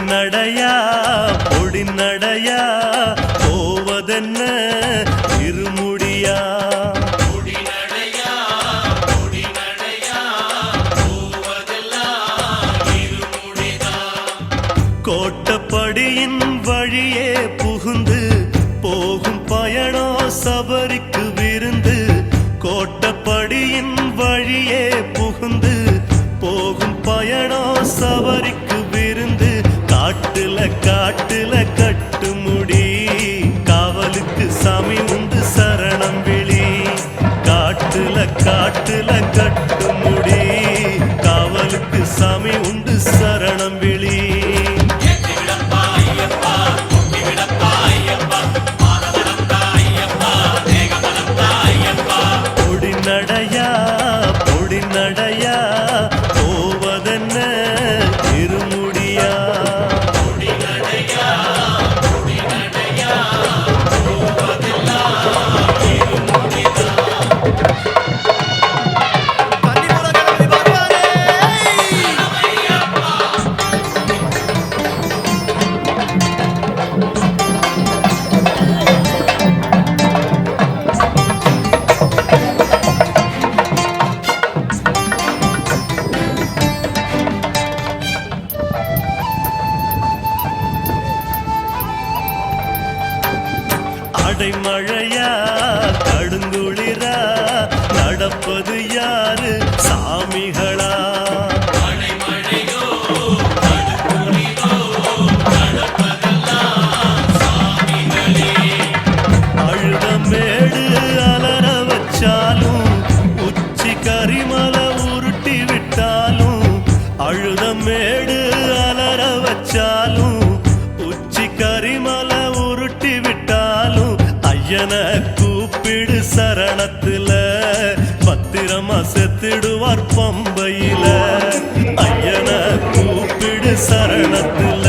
நடையா பொடி நடையா போவதென்ன இருமுடியா கோட்டப்படியின் வழியே புகுந்து போகும் பயணோ சபரிக்கு விருந்து கோட்டப்படியின் வழியே புகுந்து போகும் பயணோ சபரிக்கு விருந்து காட்டுல கட்டு முடி காவலுக்கு சாமி உண்டு சரணம் விழி காட்டுல கட்டு முடி காவலுக்கு சாமி உண்டு சரணம் விழி பொடி நடையா போவதென்ன இருமுடியா அடைமழையா கடுங்குளிரா நடப்பது யாரு சாமிகளா அழுதமேடு அலற வச்சாலும் உச்சி கரிமலை உருட்டி விட்டாலும் அழுதமேடு அலற வச்சாலும் உச்சி கரிமலை உருட்டி விட்டாலும் ஐயன கூப்பிடு சரணத்துல பத்திரமா செத்திடுவார் பம்பையில ஐயன கூப்பிடு சரணத்துல